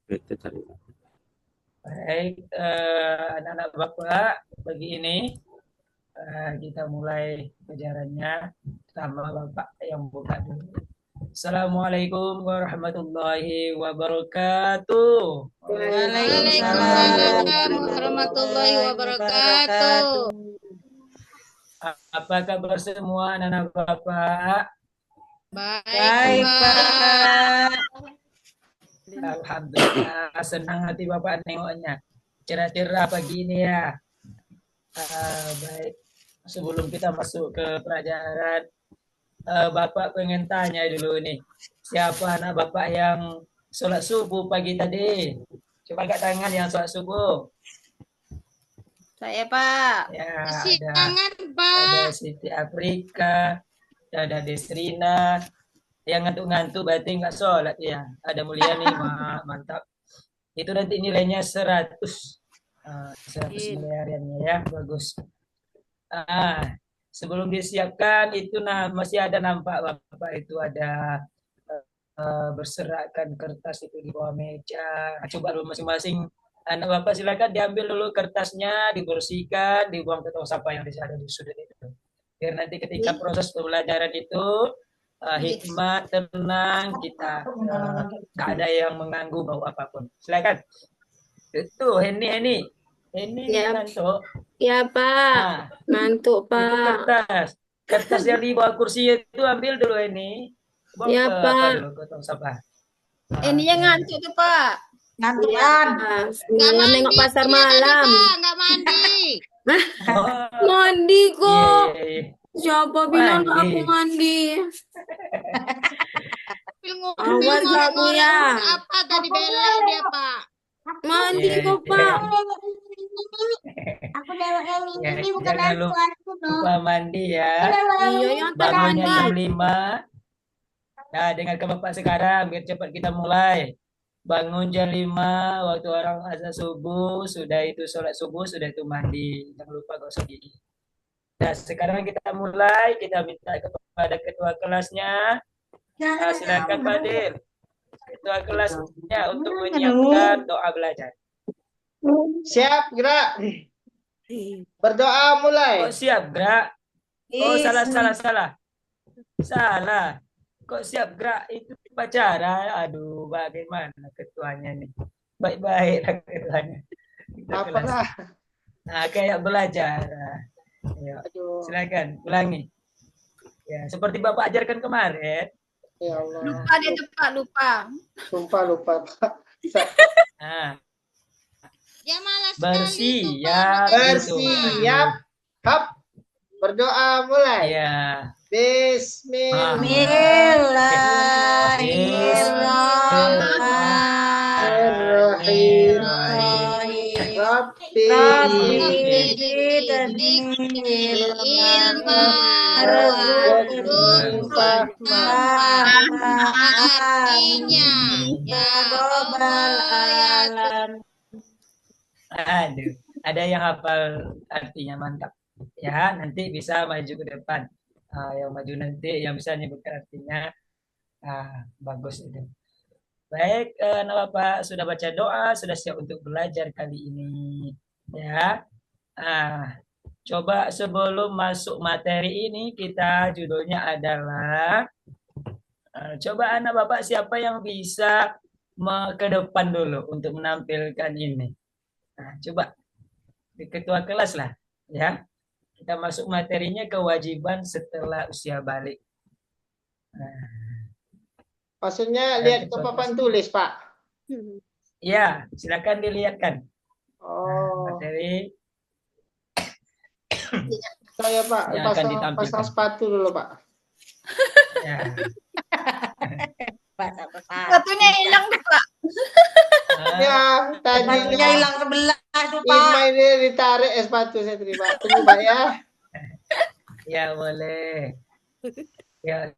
Baik, anak-anak Bapak, pagi ini kita mulai pelajarannya. Pertama Bapak yang buka dulu. Assalamualaikum warahmatullahi wabarakatuh. Waalaikumsalam Waalaikumsalam warahmatullahi wabarakatuh. wabarakatuh. Apa kabar semua anak-anak Bapak? Baik, Pak. Alhamdulillah, senang hati Bapak nengoknya. Cerah-cerah pagi ini ya. Baik, sebelum kita masuk ke pelajaran, Bapak pengen tanya dulu nih, siapa anak Bapak yang sholat subuh pagi tadi? Coba angkat tangan yang sholat subuh. Saya, Pak. Ya, Siangan, ada Pak. Siti Afrika, ada Desrina. Yang ngantuk-ngantuk berarti nggak sholat ya. Ada Mulyani, mantap. Itu nanti nilainya 100. 100 nilai hariannya ya, bagus. Sebelum disiapkan itu masih ada nampak Bapak itu ada berserakan kertas itu di bawah meja. Coba dulu masing-masing anak Bapak silakan diambil dulu kertasnya, dibersihkan, dibuang ke tong sampah yang ada di sudut itu. Biar nanti ketika proses pembelajaran itu hikmat, tenang, kita nggak ada yang mengganggu bau apapun. Silakan. Itu Henny. Ini Ya. ngantuk. Ya, Pak. Nah, Ngantuk, itu Pak. kertas yang di bawah kursi itu ambil dulu ini. Bawa Ya, ke Pak. dulu ke tong sampah. Ininya ngantuk tuh, Pak. Ngantukan. Nggak Nengok mandi pasar dia tadi, malam. Pak. Nggak mandi. Mandi kok. Iya. Siapa bilang Mandi. aku mandi? Awas kamu ya. Apa tadi bela dia, Pak? Mandi Iya, kok, iya. Pak. Aku nengok yang Ya, ini bukan jangan aku dong. lupa mandi ya. Iya, yang Bangunnya tadi. jam 5. Nah, dengarkan Bapak sekarang biar cepat kita mulai. Bangun jam 5 waktu orang azan subuh, sudah itu sholat subuh, sudah itu mandi. Jangan lupa gosok gigi. Nah, sekarang kita mulai, kita minta kepada ketua kelasnya. Silakan Fadil. Ketua kelasnya untuk menyiapkan doa belajar. Siap, gerak. Berdoa mulai. Kok siap, gerak? Oh, salah. Kok siap gerak itu upacara? Aduh, bagaimana ketuanya nih? Baik-baiklah ketuanya. Apalah. Nah, kayak belajar. Ayo, silakan ulangi. Ya, seperti Bapak ajarkan kemarin. Ya Allah. Lupa dia tuh, Pak. Lupa. Sumpah lupa, Pak. Nah, Ya malas sekali itu, bersiap. Pak. Bersiap. Hap. Berdoa mulai. Ya. Bismillahirrahmanirrahim. Artinya ya Allah. Aduh, ada yang hafal artinya mantap. Ya, nanti bisa maju ke depan. Yang maju nanti yang bisa nyebutkan artinya bagus itu. Baik, nah Bapak sudah baca doa, sudah siap untuk belajar kali ini. Ya, coba sebelum masuk materi ini kita judulnya adalah coba anak Bapak siapa yang bisa ke depan dulu untuk menampilkan ini. Nah, coba ketua kelas lah, ya. Kita masuk materinya kewajiban setelah usia balik. Nah, maksudnya lihat ke papan tulis, Pak. Ya, silakan dilihatkan. Oh. Materi. Saya, Pak, pasang sepatu dulu, Pak. Ya. Sepatunya hilang tuh, Pak. Ya, tadinya hilang sebelah tuh, Pak. Irma ini ditarik sepatu saya terima. Tunggu, Pak ya. Ya, boleh. Ya,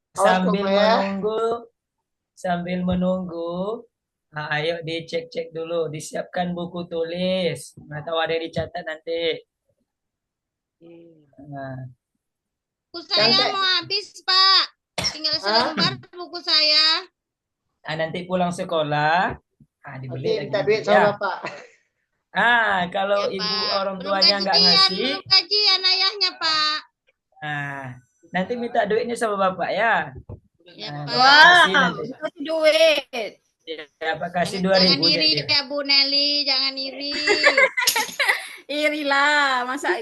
sambil menunggu, ayo dicek-cek dulu, disiapkan buku tulis. Nggak tahu ada yang dicatat nanti. Buku saya mau habis, Pak. Tinggal selembar buku saya. Nanti pulang sekolah, Dibeli Nanti lagi minta nanti duit ya. sama bapak. Kalau Ya, ibu Pak. orang Belum tuanya nggak gajian, ngasih, belum gajian ayahnya, Pak. nanti minta duitnya sama bapak ya. Ya, Bapak Pak. kasih nanti. Kasih duit. Ya, Pak kasih Jangan 2.000 iri jadi. ya, Bu Nelly. Jangan iri. Irilah, masa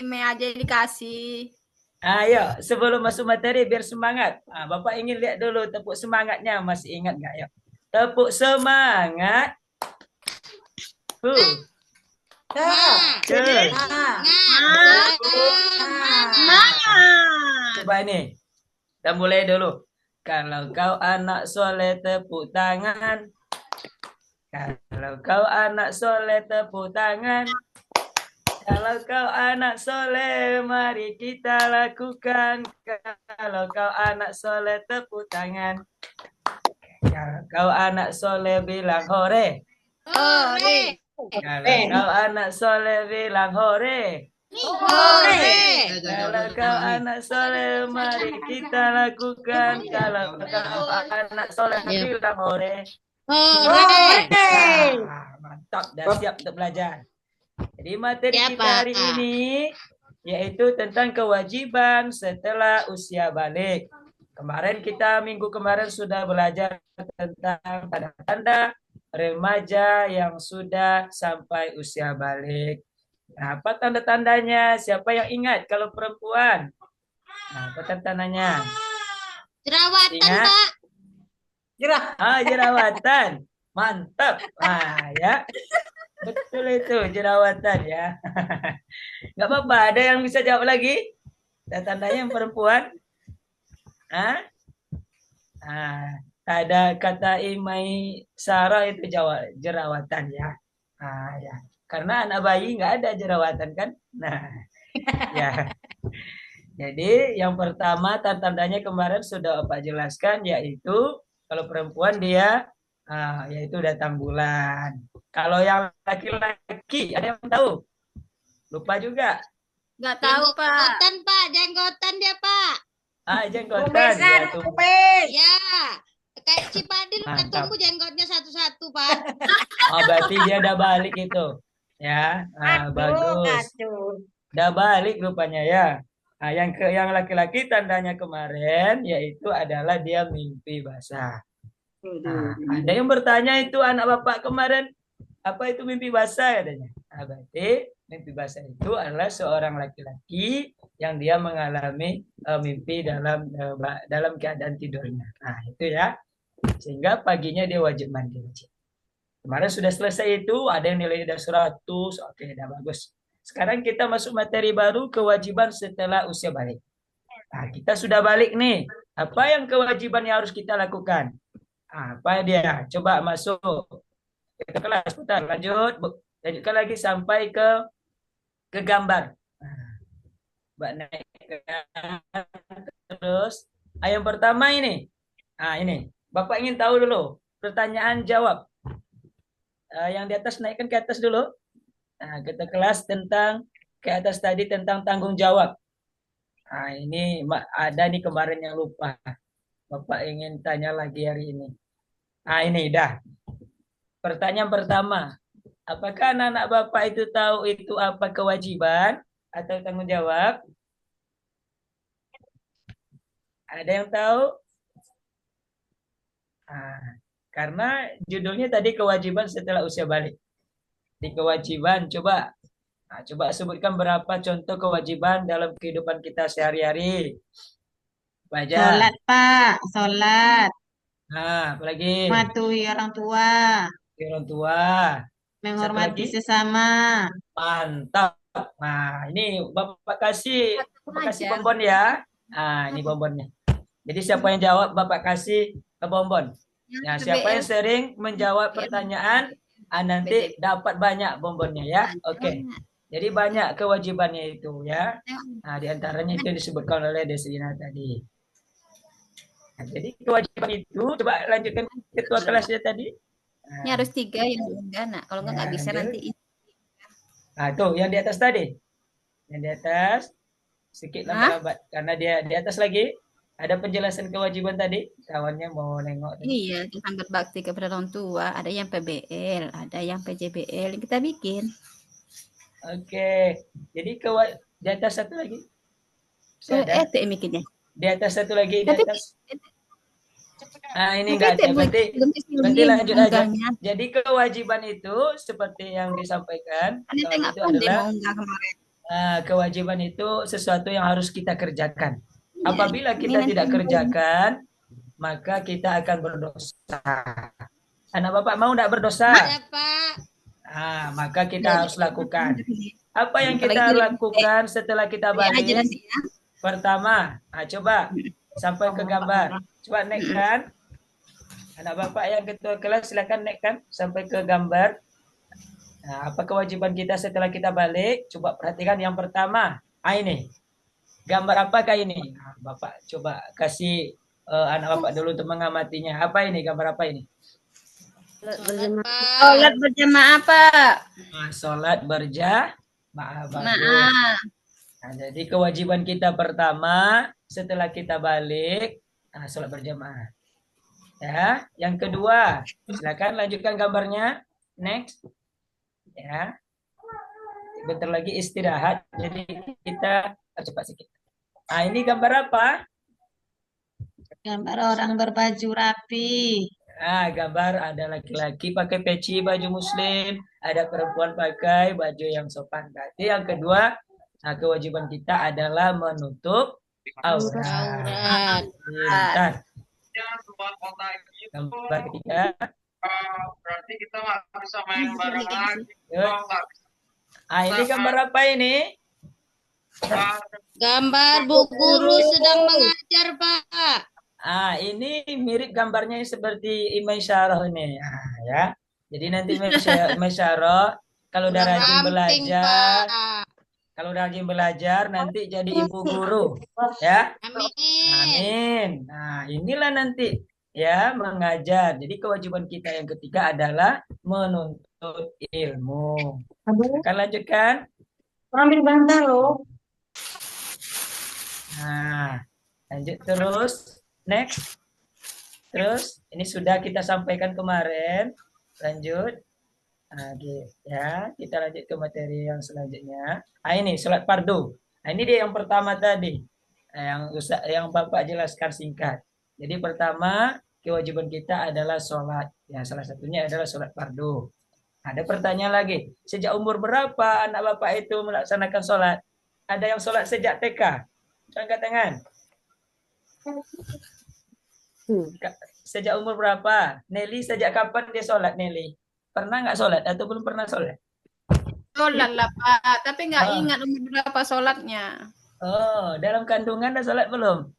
email aja dikasih. Ayo, sebelum masuk materi biar semangat. Bapak ingin lihat dulu tepuk semangatnya. Masih ingat nggak? Yuk. Tepuk semangat. Nah, Ke. semangat. Coba ini. Kita mulai dulu. Kalau kau anak soleh tepuk tangan. Kalau kau anak soleh tepuk tangan. Kalau kau anak soleh mari kita lakukan. Kalau kau anak soleh tepuk tangan. Kalau kau anak soleh bilang hore. Hore. Kalau kau anak soleh bilang hore. Hore. Kalau kau anak soleh mari kita lakukan. Kalau kau anak soleh bilang hore. Hore. Mantap, dah siap untuk belajar. Jadi materi Ya, kita hari Pak. ini yaitu tentang kewajiban setelah usia balik. Minggu kemarin sudah belajar tentang tanda-tanda remaja yang sudah sampai usia balik. Nah, apa tanda-tandanya? Siapa yang ingat kalau perempuan? Nah, apa tanda-tandanya? Jerawatan, Ingat? Pak. Jerawatan. Mantap. Ya. Betul itu, jerawatan ya. Nggak apa-apa, ada yang bisa jawab lagi? Tandanya yang perempuan? Ada kata Imai Sarah itu jawab jerawatan ya. Ya. Karena anak bayi nggak ada jerawatan kan? Nah, ya. Jadi yang pertama tandanya kemarin sudah Pak jelaskan yaitu kalau perempuan dia yaitu datang bulan. Kalau yang laki-laki ada yang tahu? Lupa juga. Nggak tahu, Pak. Jenggotan, Pak. Jenggotan dia, Pak. Jenggotan. Ya. Kayak Cipadil udah Mantap. tumbuh jenggotnya satu-satu, Pak. Berarti dia udah balik itu. Ya, bagus. Udah balik rupanya ya. Yang laki-laki tandanya kemarin yaitu adalah dia mimpi basah. Ada yang bertanya itu anak bapak kemarin, apa itu mimpi basah katanya? Berarti mimpi basah itu adalah seorang laki-laki yang dia mengalami mimpi dalam keadaan tidurnya. Nah, itu ya. Sehingga paginya dia wajib mandi. Kemarin sudah selesai itu, ada yang nilainya udah 100, oke, udah bagus. Sekarang kita masuk materi baru, kewajiban setelah usia balik. Nah, kita sudah balik nih. Apa yang kewajiban yang harus kita lakukan? Apa dia? Coba masuk ke kelas, putar, lanjutkan lagi sampai ke gambar. Mbak naik terus. Yang pertama ini. Ini. Bapak ingin tahu dulu. Pertanyaan jawab. Yang di atas naikkan ke atas dulu. Kita kelas tentang ke atas tadi tentang tanggung jawab. Ini ada nih kemarin yang lupa. Bapak ingin tanya lagi hari ini. Ini dah. Pertanyaan pertama. Apakah anak-anak Bapak itu tahu itu apa kewajiban atau tanggung jawab? Ada yang tahu? Karena judulnya tadi kewajiban setelah usia balik. Di kewajiban coba sebutkan berapa contoh kewajiban dalam kehidupan kita sehari-hari. Baca. Sholat, Pak. Sholat. Apalagi? Mematuhi orang tua. Orang tua. Menghormati sesama. Mantap. Ini Bapak kasih bonbon ya. Ini bonbonnya. Jadi siapa yang jawab Bapak kasih bonbon. Nah, siapa yang sering menjawab pertanyaan nanti dapat banyak bonbonnya ya. Oke. Jadi banyak kewajibannya itu ya. Di antaranya itu disebutkan oleh Deslina tadi. Jadi kewajiban itu coba lanjutkan ketua kelasnya tadi. Ini harus 3 yang enggak, nak. Kalau enggak bisa nanti. Tuh yang di atas tadi. Yang di atas sedikit lambat karena dia di atas lagi. Ada penjelasan kewajiban tadi? Kawannya mau nengok tadi. Iya, tentang berbakti kepada orang tua. Ada yang PBL, ada yang PJBL yang kita bikin. Oke. Jadi di atas satu lagi. Masih ada? ET bikinnya. Di atas satu lagi, di Tapi atas. Ah, ini tapi enggak ET ada. Berarti belum lanjut aja. unggahnya. Jadi kewajiban itu seperti yang disampaikan, Kan ET nggak itu pandai adalah mau unggah kemarin. kewajiban itu sesuatu yang harus kita kerjakan. Iya, Apabila ini kita nanti tidak mau. kerjakan, maka kita akan berdosa. Anak Bapak mau tidak berdosa? Ya, Pak. Maka kita harus lakukan. Apa yang Apalagi kita jadi lakukan setelah kita aja balik? nanti ya. Pertama, coba sampai ke gambar. Coba naikkan. Anak Bapak yang ketua kelas silakan naikkan sampai ke gambar. Nah, apa kewajiban kita setelah kita balik? Coba perhatikan yang pertama. Ini. Gambar apakah ini? Bapak coba kasih anak Bapak dulu untuk mengamatinya. Apa ini? Gambar apa ini? Sholat berjamaah, Pak. Sholat berjamaah. Maaf. Nah, jadi kewajiban kita pertama setelah kita balik, sholat berjamaah. Ya, yang kedua, silakan lanjutkan gambarnya. Next. Ya. Bentar lagi istirahat. Jadi kita cepat sedikit. Ini gambar apa? Gambar orang berbaju rapi. Gambar ada laki-laki pakai peci baju muslim, ada perempuan pakai baju yang sopan. Berarti yang kedua, kewajiban kita adalah menutup aurat. Bentar. Gambar ketiga. Berarti kita nggak bisa main bareng lagi. Ini gambar apa ini? Gambar Bu Guru sedang mengajar, Pak. Ini mirip gambarnya seperti Imai Syarah ini. Ya. Jadi nanti Imai Syarah kalau udah rajin belajar, kalau udah rajin belajar nanti jadi ibu guru, ya. Amin. Nah, inilah nanti ya mengajar. Jadi kewajiban kita yang ketiga adalah menuntut ilmu. Akan lanjutkan. Ambil bantal loh. Nah, lanjut terus. Next. Terus ini sudah kita sampaikan kemarin. Lanjut. Ya, kita lanjut ke materi yang selanjutnya. Ini sholat fardu. Ini dia yang pertama tadi. Yang Bapak jelaskan singkat. Jadi pertama, kewajiban kita adalah sholat. Ya, salah satunya adalah sholat fardu. Ada pertanyaan lagi. Sejak umur berapa anak Bapak itu melaksanakan sholat? Ada yang sholat sejak TK? Angkat tangan. Sejak umur berapa? Nelly sejak kapan dia sholat, Nelly? Pernah nggak sholat atau belum pernah sholat? Sholat lah, Pak. Tapi nggak ingat umur berapa sholatnya. Dalam kandungan dah sholat belum?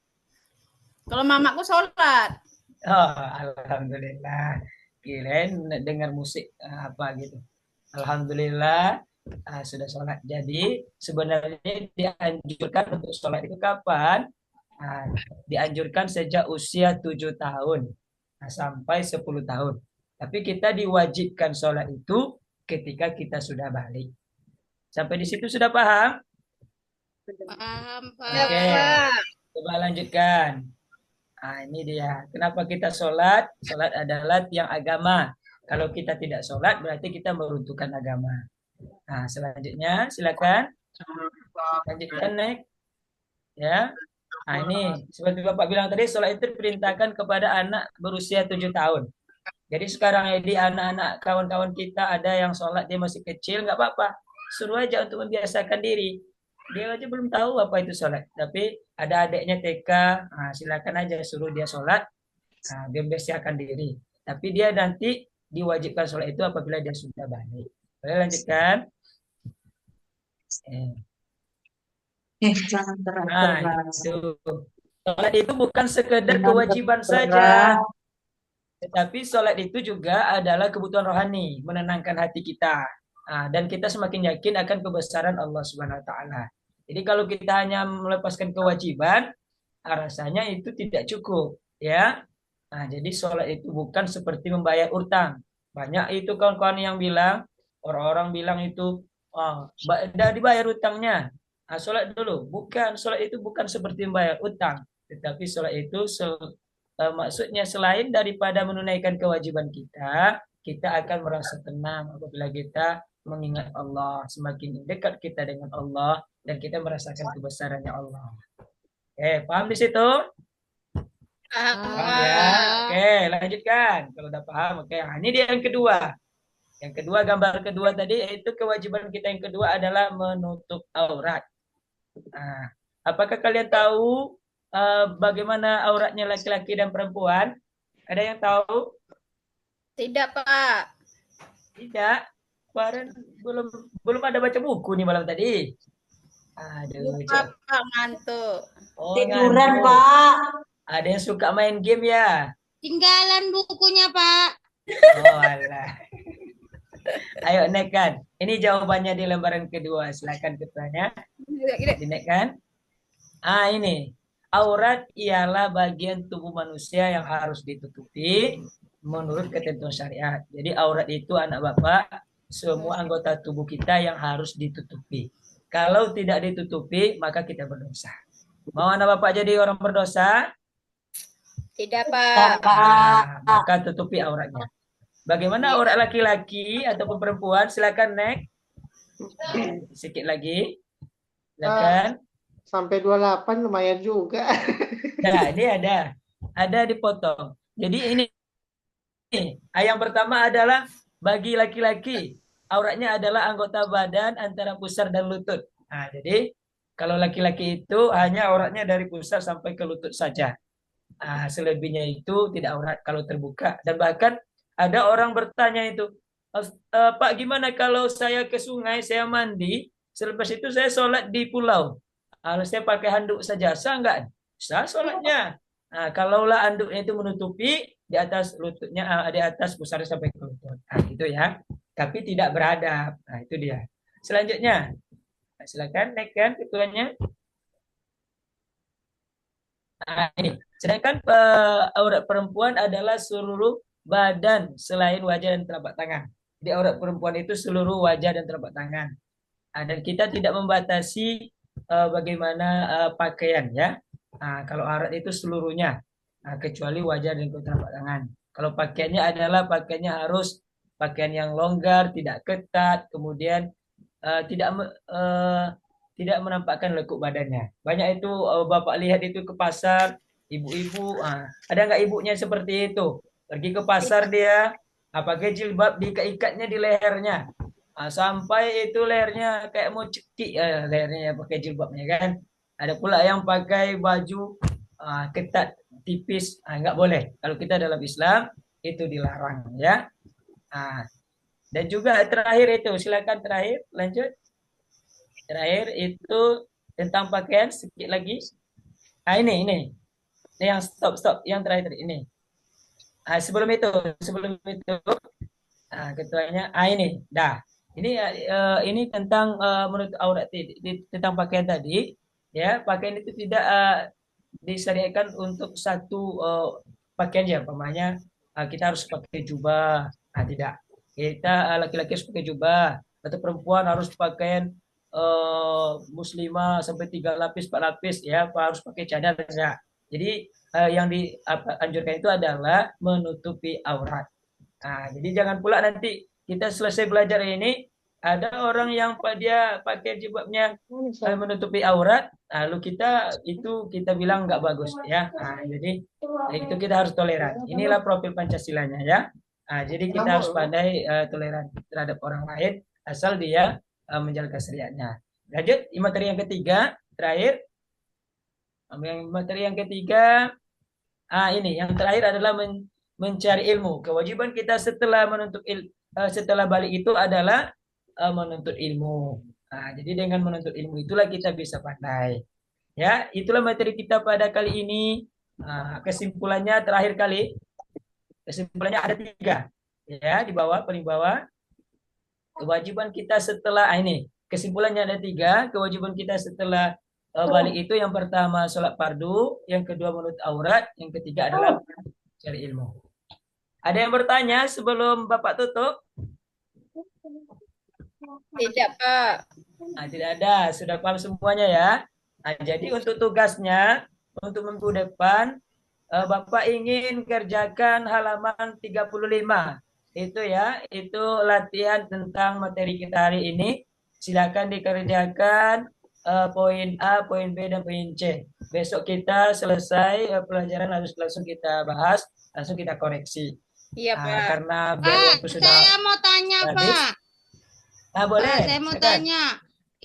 Kalau mamaku sholat. Alhamdulillah. Kirain dengar musik apa gitu. Alhamdulillah sudah sholat. Jadi sebenarnya dianjurkan untuk sholat itu kapan? Dianjurkan sejak usia 7 tahun sampai 10 tahun. Tapi kita diwajibkan sholat itu ketika kita sudah balik. Sampai di situ sudah paham? Paham, Pak. Oke. Coba lanjutkan. Ini dia. Kenapa kita sholat? Sholat adalah tiang agama. Kalau kita tidak sholat, berarti kita meruntuhkan agama. Selanjutnya, silakan. Lanjutkan, next. Ya. Ini, seperti Bapak bilang tadi, sholat itu diperintahkan kepada anak berusia 7 tahun. Jadi sekarang ini anak-anak kawan-kawan kita ada yang sholat, dia masih kecil, nggak apa-apa. Suruh aja untuk membiasakan diri. Dia aja belum tahu apa itu sholat. Tapi ada adiknya TK, silakan aja suruh dia sholat, dia membiasakan diri. Tapi dia nanti diwajibkan sholat itu apabila dia sudah balik. Boleh lanjutkan? Jangan berat. Sholat itu bukan sekedar kewajiban saja. Tetapi sholat itu juga adalah kebutuhan rohani, menenangkan hati kita. Dan kita semakin yakin akan kebesaran Allah Subhanahu wa taala. Jadi kalau kita hanya melepaskan kewajiban, rasanya itu tidak cukup, ya. Jadi sholat itu bukan seperti membayar utang. Banyak itu kawan-kawan yang bilang, orang-orang bilang itu, udah dibayar utangnya. Sholat dulu. Bukan, sholat itu bukan seperti membayar utang. Tetapi sholat itu maksudnya selain daripada menunaikan kewajiban kita, kita akan merasa tenang apabila kita mengingat Allah. Semakin dekat kita dengan Allah dan kita merasakan kebesarannya Allah. Oke, paham di situ? Paham ya? Oke, lanjutkan. Kalau udah paham, oke. Nah, ini dia yang kedua. Yang kedua, gambar kedua tadi, yaitu kewajiban kita yang kedua adalah menutup aurat. Nah, apakah kalian tahu bagaimana auratnya laki-laki dan perempuan? Ada yang tahu? Tidak, Pak. Tidak. Kemarin belum ada baca buku nih malam tadi. Aduh, Pak, ngantuk. oh, Tiduran, ngantuk. Pak. Ada yang suka main game ya? Tinggalan bukunya, Pak. Oh, alah. Ayo naikkan. Ini jawabannya di lembaran kedua. Silakan ketuanya. Dinaikkan. Ini. Aurat ialah bagian tubuh manusia yang harus ditutupi menurut ketentuan syariat. Jadi aurat itu anak bapak, semua anggota tubuh kita yang harus ditutupi. Kalau tidak ditutupi, maka kita berdosa. Mau anak bapak jadi orang berdosa? Tidak, Pak. Maka tutupi auratnya. Bagaimana aurat laki-laki ataupun perempuan? Silakan next. Sedikit lagi. Silakan. Sampai 28 lumayan juga. Nah, ini ada dipotong. Jadi ini yang pertama adalah bagi laki-laki auratnya adalah anggota badan antara pusar dan lutut. Nah, jadi kalau laki-laki itu hanya auratnya dari pusar sampai ke lutut saja. Selebihnya itu tidak aurat kalau terbuka. Dan bahkan ada orang bertanya itu, Pak, gimana kalau saya ke sungai, saya mandi, selepas itu saya sholat di pulau. Kalau saya pakai handuk saja, sah enggak? Sah sholatnya. Nah, kalaulah handuknya itu menutupi di atas lututnya, di atas pusar sampai ke lutut. Nah, itu ya. Tapi tidak beradab. Nah, itu dia. Selanjutnya, silakan naikkan ketuanya. Nah, ini. Sedangkan aurat perempuan adalah seluruh badan selain wajah dan telapak tangan. Di aurat perempuan itu seluruh wajah dan telapak tangan. Dan kita tidak membatasi bagaimana pakaian ya. Kalau aurat itu seluruhnya, kecuali wajah dan telapak tangan. Kalau pakaiannya adalah pakaiannya harus pakaian yang longgar, tidak ketat, kemudian tidak menampakkan lekuk badannya. Banyak itu bapak lihat itu ke pasar, ibu-ibu, ada nggak ibunya seperti itu? Pergi ke pasar dia, pakai jilbab diikat-ikatnya di lehernya, sampai itu lehernya kayak mau cekik lehernya pakai jilbabnya kan. Ada pula yang pakai baju ketat tipis, nggak boleh. Kalau kita dalam Islam itu dilarang ya. Dan juga terakhir itu, silakan terakhir lanjut. Terakhir itu tentang pakaian sedikit lagi. Ini yang stop yang terakhir ini. Sebelum itu ketuanya ini dah. Ini tentang menurut aurat tentang pakaian tadi ya. Pakaian itu tidak disyariatkan untuk satu pakaian ya, umpamanya kita harus pakai jubah. Tidak, kita laki-laki harus pakai jubah, atau perempuan harus pakaian muslimah sampai 3 lapis 4 lapis ya, harus pakai cadar ya. Jadi yang dianjurkan itu adalah menutupi aurat. Jadi jangan pula nanti kita selesai belajar ini ada orang yang dia pakai jilbabnya menutupi aurat, lalu kita bilang nggak bagus ya. Jadi itu kita harus toleran. Inilah profil Pancasilanya ya. Jadi kita harus pandai toleran terhadap orang lain asal dia menjalankan syariatnya. Lanjut materi yang ketiga terakhir. Materi yang ketiga, ini yang terakhir adalah mencari ilmu. Kewajiban kita setelah setelah balik itu adalah menuntut ilmu. Jadi dengan menuntut ilmu itulah kita bisa pandai. Ya, itulah materi kita pada kali ini. Kesimpulannya terakhir kali. Kesimpulannya ada 3. Ya, di bawah, paling bawah. Kewajiban kita setelah ini. Kesimpulannya ada 3. Kewajiban kita setelah balik itu yang pertama sholat fardu, yang kedua menutup aurat, yang ketiga adalah cari ilmu. Ada yang bertanya sebelum Bapak tutup? Tidak, Pak. Tidak ada, sudah paham semuanya ya. Jadi untuk tugasnya untuk minggu depan Bapak ingin kerjakan halaman 35. Itu ya, itu latihan tentang materi kita hari ini. Silakan dikerjakan poin A, poin B, dan poin C. Besok kita selesai pelajaran harus langsung kita bahas, langsung kita koreksi. Iya, Pak. Karena biar Pak, waktu sudah saya mau tanya, habis. Pak. Boleh. Pak, saya mau silakan. tanya.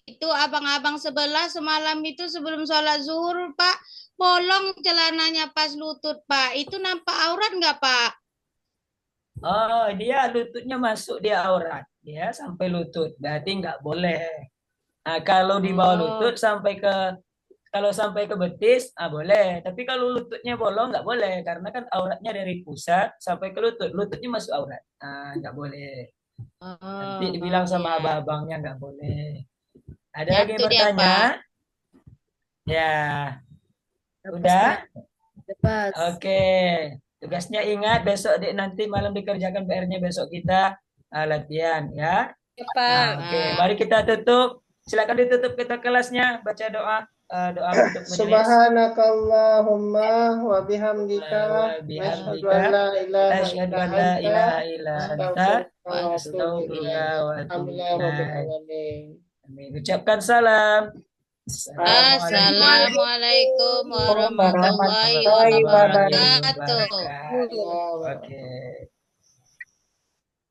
Itu abang-abang sebelah semalam itu sebelum sholat zuhur, Pak, bolong celananya pas lutut, Pak. Itu nampak aurat nggak, Pak? Oh, dia lututnya masuk dia aurat, ya sampai lutut, berarti nggak boleh. Nah, kalau di bawah lutut kalau sampai ke betis, boleh. Tapi kalau lututnya bolong nggak boleh, karena kan auratnya dari pusat sampai ke lutut, lututnya masuk aurat, nggak boleh. Nanti dibilang sama abang-abangnya nggak boleh. Ada Ya, lagi yang itu dia, bertanya? Pak. Ya, udah. Dapat. Oke, tugasnya ingat besok nanti malam dikerjakan PR-nya besok kita latihan ya. Ya, Pak. Oke, mari kita tutup. Silakan ditutup kita kelasnya. Baca doa untuk majelis. Subhanakallahumma wa bihamdika Bihamdika, asyhadu an la ilaha asyhadu illa an la anta ilaha illa anta astaghfiruka wa atubu ilaik. astaghfiruka wa atubu Alhamdulillah rabbil ilaik. alamin. Amin. Ucapkan salam. Assalamualaikum warahmatullahi warahmatullahi wabarakatuh. wabarakatuh. Oke.